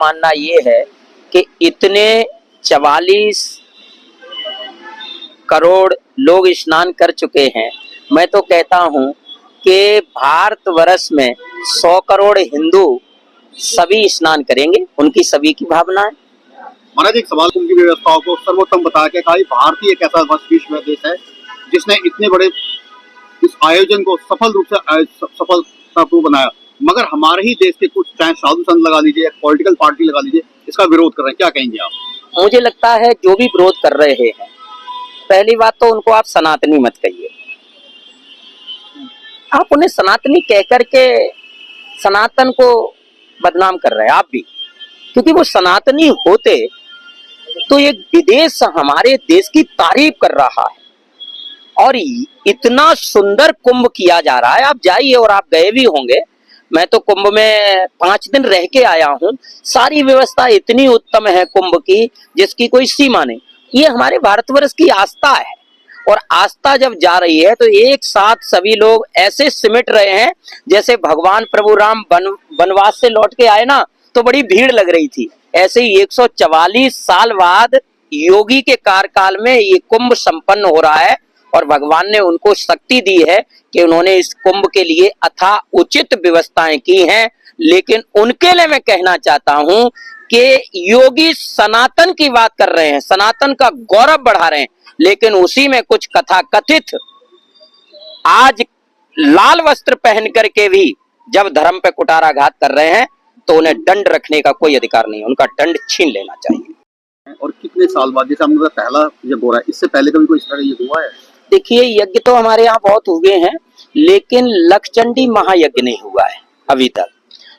मानना ये है कि इतने 44 करोड़ लोग स्नान कर चुके हैं। मैं तो कहता हूं कि भारतवर्ष में 100 करोड़ हिंदू सभी स्नान करेंगे, उनकी सभी की भावना है। महाराज, एक सवाल, कुंभ की व्यवस्थाओं को सर्वोत्तम बता के कहा भारतीय एक ऐसा विश्व देश है जिसने इतने बड़े इस आयोजन को सफल रूप से सफलतापूर्वक बनाया, मगर हमारे ही देश के कुछ, चाहे साधु संत लगा लीजिए, पॉलिटिकल पार्टी लगा लीजिए, इसका विरोध कर रहे हैं। क्या कहेंगे आप? मुझे लगता है जो भी विरोध कर रहे हैं, पहली बात तो उनको आप सनातनी मत कहिए। आप उन्हें सनातनी कह करके सनातन को बदनाम कर रहे हैं आप भी, क्योंकि वो सनातनी होते तो एक विदेश हमारे देश की तारीफ कर रहा है और इतना सुंदर कुंभ किया जा रहा है। आप जाइए, और आप गए भी होंगे, मैं तो कुंभ में 5 दिन रह के आया हूं। सारी व्यवस्था इतनी उत्तम है कुंभ की जिसकी कोई सीमा नहीं। ये हमारे भारतवर्ष की आस्था है, और आस्था जब जा रही है तो एक साथ सभी लोग ऐसे सिमट रहे हैं जैसे भगवान प्रभु राम वनवास से लौट के आए ना, तो बड़ी भीड़ लग रही थी। ऐसे ही 144 साल बाद योगी के कार्यकाल में ये कुंभ संपन्न हो रहा है, और भगवान ने उनको शक्ति दी है कि उन्होंने इस कुंभ के लिए अथाह उचित व्यवस्थाएं की हैं। लेकिन उनके लिए मैं कहना चाहता हूं कि योगी सनातन की बात कर रहे हैं, सनातन का गौरव बढ़ा रहे हैं, लेकिन उसी में कुछ कथाकथित आज लाल वस्त्र पहन करके भी जब धर्म पे कुठाराघात कर रहे हैं तो उन्हें दंड रखने का कोई अधिकार नहीं, उनका दंड छीन लेना चाहिए। और कितने साल बाद, जैसे हमने पहला यज्ञ हो रहा है, इससे पहले कभी कोई इस तरह यज्ञ हुआ है? देखिए, यज्ञ तो हमारे यहाँ बहुत हुए हैं, लेकिन लक्षचंडी महायज्ञ नहीं हुआ है अभी तक।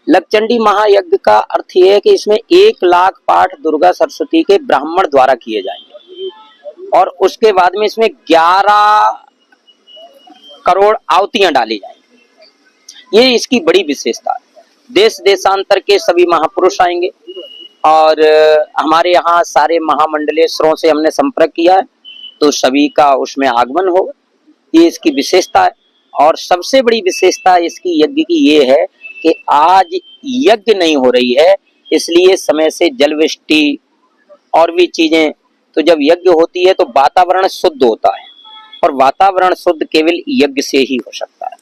लक्षचंडी महायज्ञ का अर्थ यह है कि इसमें 1 लाख पाठ दुर्गा सरस्वती के ब्राह्मण द्वारा किए जाएंगे, और उसके बाद में इसमें 11 करोड़ आहुतियां डाली जाएंगी। ये इसकी बड़ी विशेषता है। देश देशांतर के सभी महापुरुष आएंगे, और हमारे यहाँ सारे महामंडलेश्वरों से हमने संपर्क किया है, तो सभी का उसमें आगमन होगा। ये इसकी विशेषता है। और सबसे बड़ी विशेषता इसकी यज्ञ की ये है कि आज यज्ञ नहीं हो रही है, इसलिए समय से जलवृष्टि और भी चीजें, तो जब यज्ञ होती है तो वातावरण शुद्ध होता है, और वातावरण शुद्ध केवल यज्ञ से ही हो सकता है।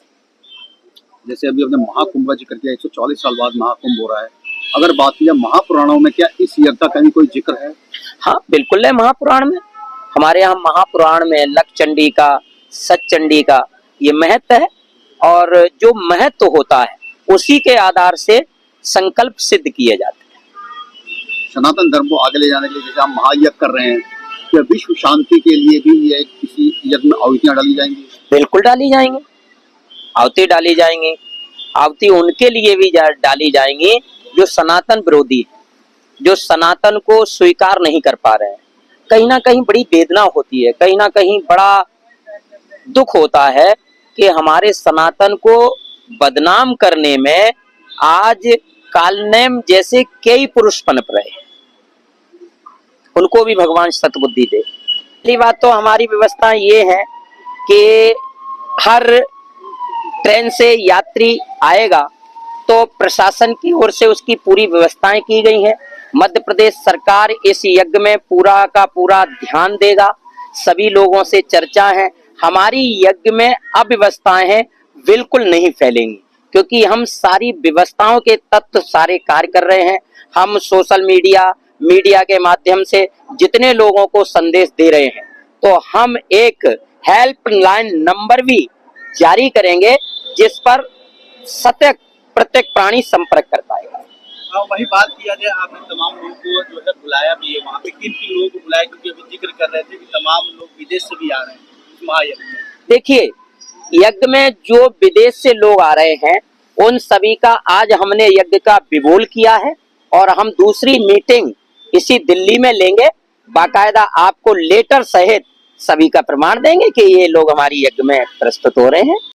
जैसे अभी हमने महाकुंभ का जिक्र किया, 140 साल बाद महाकुंभ हो रहा है, अगर बात की जाए महापुराणों में, क्या इस यज्ञ का कहीं कोई जिक्र है? हाँ, बिल्कुल है। महापुराण में, हमारे यहाँ महापुराण में लक्षचंडी का, सतचंडी का ये महत्व है, और जो महत्व होता है उसी के आधार से संकल्प सिद्ध किए जाते हैं। सनातन धर्म को आगे ले जाने के लिए जैसे हम महायज्ञ कर रहे हैं, क्या विश्व शांति के लिए भी ये किसी यज्ञ में आहुतियां डाली जाएंगी? बिल्कुल डाली जाएंगी, आहुति डाली जाएंगी। आहुति उनके लिए भी डाली जाएंगी जो सनातन विरोधी है, जो सनातन को स्वीकार नहीं कर पा रहे हैं। कहीं ना कहीं बड़ी वेदना होती है, कहीं ना कहीं बड़ा दुख होता है कि हमारे सनातन को बदनाम करने में आज कालनेम जैसे कई पुरुष पनप रहे हैं। उनको भी भगवान सतबुद्धि दे। पहली बात तो हमारी व्यवस्था ये है कि हर ट्रेन से यात्री आएगा तो प्रशासन की ओर से उसकी पूरी व्यवस्थाएं की गई हैं। मध्य प्रदेश सरकार इस यज्ञ में पूरा का पूरा ध्यान देगा। सभी लोगों से चर्चा है। हमारी यज्ञ में अव्यवस्थाएं हैं बिल्कुल नहीं फैलेंगी, क्योंकि हम सारी व्यवस्थाओं के तत्व सारे कार्य कर रहे हैं। हम सोशल मीडिया के माध्यम से जितने लोगों को संदेश दे रहे हैं, तो हम एक हेल्पलाइन नंबर भी जारी करेंगे जिस पर सतत प्रत्येक प्राणी संपर्क कर पाएगा। वही बात किया जाए, आपने तमाम लोगों को जो है बुलाया भी है, वहाँ पे किन लोगों को बुलाया, क्योंकि अभी जिक्र कर रहे थे कि तमाम लोग विदेश से भी आ रहे हैं इस महायज्ञ में। देखिए, यज्ञ में जो विदेश से लोग आ रहे हैं उन सभी का आज हमने यज्ञ का विमोल किया है, और हम दूसरी मीटिंग इसी दिल्ली में लेंगे। बाकायदा आपको लेटर सहित सभी का प्रमाण देंगे कि ये लोग हमारी यज्ञ में प्रस्तुत हो रहे हैं।